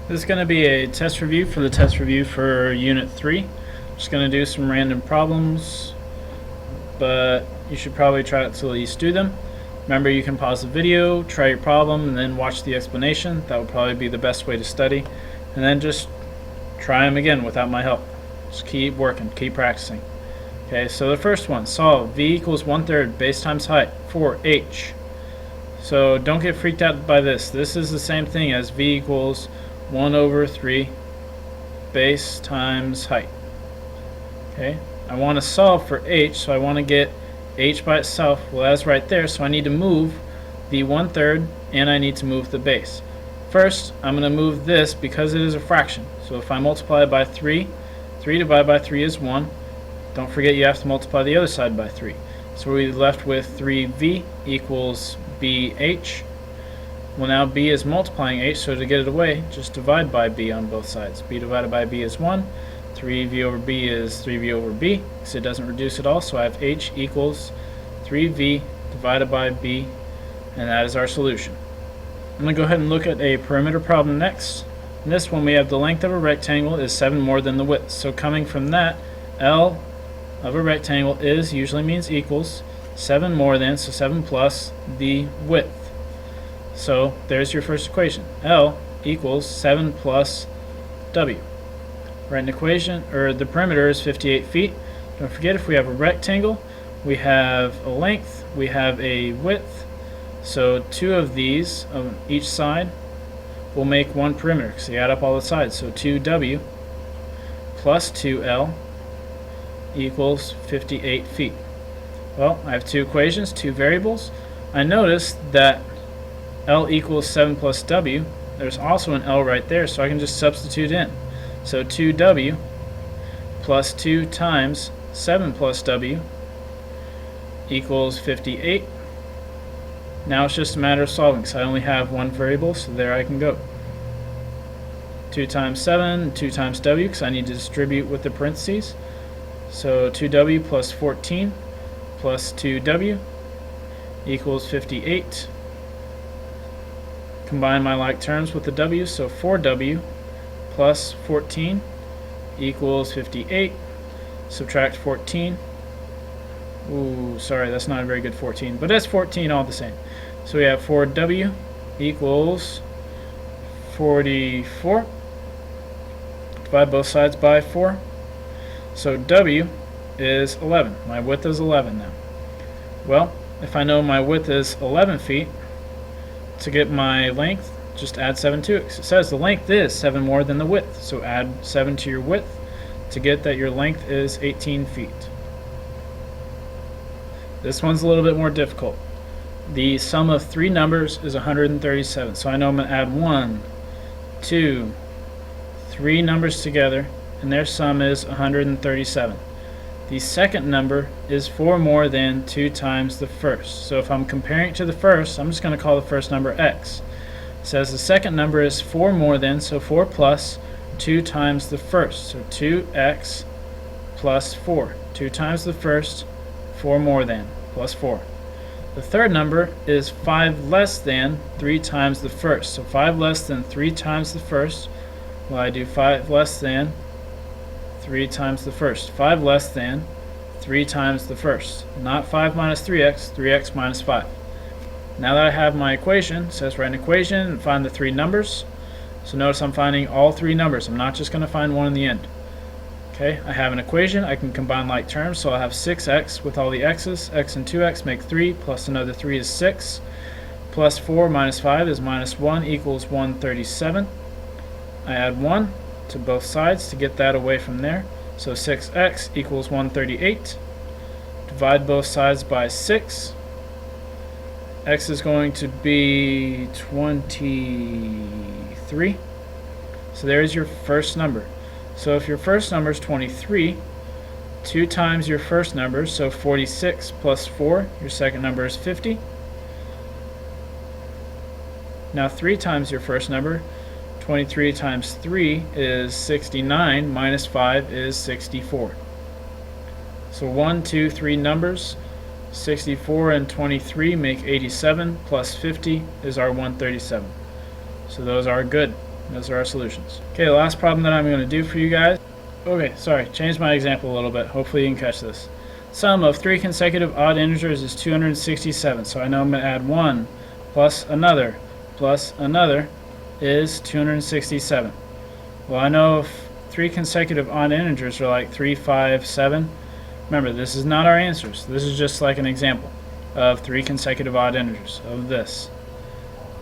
This is going to be a test review for the test review for Unit 3. Just going to do some random problems, but you should probably try to at least do them. Remember, you can pause the video, try your problem, and then watch the explanation. That would probably be the best way to study. And then just try them again without my help. Just keep working, keep practicing. Okay, so the first one, solve v equals 1/3 base times height for h. So don't get freaked out by this. This is the same thing as v equals 1/3 base times height. Okay, I want to solve for h, so I want to get h by itself. Well, that's right there, so I need to move the 1/3 and I need to move the base. First, I'm going to move this because it is a fraction. So if I multiply it by 3, 3 divided by 3 is 1. Don't forget you have to multiply the other side by 3. So we're left with 3v equals bh. Well, now b is multiplying h, so to get it away, just divide by b on both sides. b divided by b is 1. 3v over b is 3v over b, because it doesn't reduce at all, so I have h equals 3v divided by b, and that is our solution. I'm going to go ahead and look at a perimeter problem next. In this one we have the length of a rectangle is 7 more than the width. So coming from that, L of a rectangle is usually means equals 7 more than, so 7 plus the width. So there's your first equation. L equals 7 plus W. Write an equation, or the perimeter is 58 feet. Don't forget, if we have a rectangle, we have a length, we have a width. So two of these on each side will make one perimeter, because they add up all the sides. So 2W plus 2L equals 58 feet. Well, I have two equations, two variables. I noticed that L equals 7 plus W. There's also an L right there, so I can just substitute in. So 2W plus 2 times 7 plus W equals 58. Now it's just a matter of solving, because I only have one variable, so there I can go. 2 times 7, 2 times W, because I need to distribute with the parentheses. So 2W plus 14 plus 2W equals 58. Combine my like terms with the W, so 4W plus 14 equals 58. Subtract 14. Ooh, sorry, that's not a very good 14, but that's 14 all the same. So we have 4W equals 44. Divide both sides by 4. So W is 11. My width is 11 now. Well, if I know my width is 11 feet, to get my length, just add 7 to it. It says the length is 7 more than the width, so add 7 to your width to get that your length is 18 feet. This one's a little bit more difficult. The sum of three numbers is 137, so I know I'm going to add 1, 2, 3 numbers together, and their sum is 137. The second number is 4 more than 2 times the first. So if I'm comparing it to the first, I'm just going to call the first number x. It says the second number is 4 more than, so 4 plus 2 times the first. So 2x plus 4. 2 times the first, 4 more than, plus 4. The third number is 5 less than 3 times the first. So 5 less than 3 times the first. Well, I do 5 less than 3 times the first. 5 less than 3 times the first. Not 5 minus 3x, 3x minus 5. Now that I have my equation, it says write an equation and find the three numbers. So notice I'm finding all three numbers. I'm not just going to find one in the end. Okay, I have an equation. I can combine like terms, so I'll have 6x with all the x's. X and 2x make 3, plus another 3 is 6. Plus 4 minus 5 is minus 1 equals 137. I add 1 to both sides to get that away from there. So 6x equals 138. Divide both sides by 6. X is going to be 23. So there's your first number. So if your first number is 23, 2 times your first number, so 46 plus 4, your second number is 50. Now 3 times your first number, 23 times 3 is 69, minus 5 is 64. So 1, 2, 3 numbers, 64 and 23 make 87, plus 50 is our 137. So those are good. Those are our solutions. Okay, the last problem that I'm going to do for you guys. Okay, sorry, changed my example a little bit. Hopefully you can catch this. Sum of 3 consecutive odd integers is 267. So I know I'm going to add 1 plus another is 267. Well, I know if 3 consecutive odd integers are like 3, 5, 7. Remember, this is not our answers. This is just like an example of 3 consecutive odd integers of this.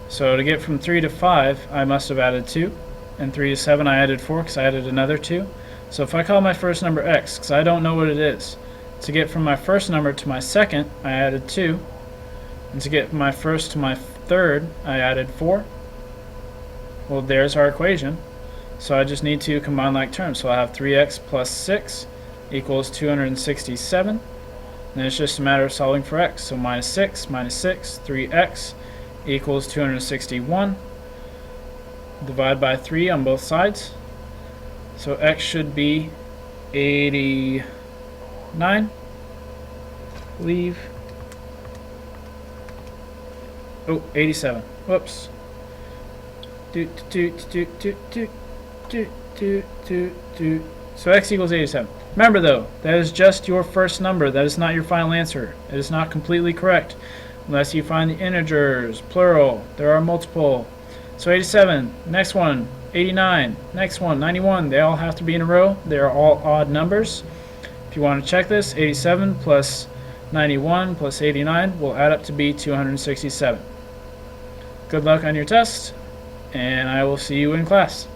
So to get from 3 to 5, I must have added 2. And 3 to 7, I added 4 because I added another 2. So if I call my first number x, because I don't know what it is, to get from my first number to my second, I added 2. And to get from my first to my third, I added 4. Well, there's our equation. So I just need to combine like terms. So I have 3x plus 6 equals 267. And it's just a matter of solving for x. So minus 6, 3x equals 261. Divide by 3 on both sides. So x should be 89. Leave. Oh, 87. Whoops. So x equals 87. Remember though, that is just your first number. That is not your final answer. It is not completely correct unless you find the integers, plural. There are multiple. So 87, next one, 89, next one, 91. They all have to be in a row. They are all odd numbers. If you want to check this, 87 plus 91 plus 89 will add up to be 267. Good luck on your test, and I will see you in class.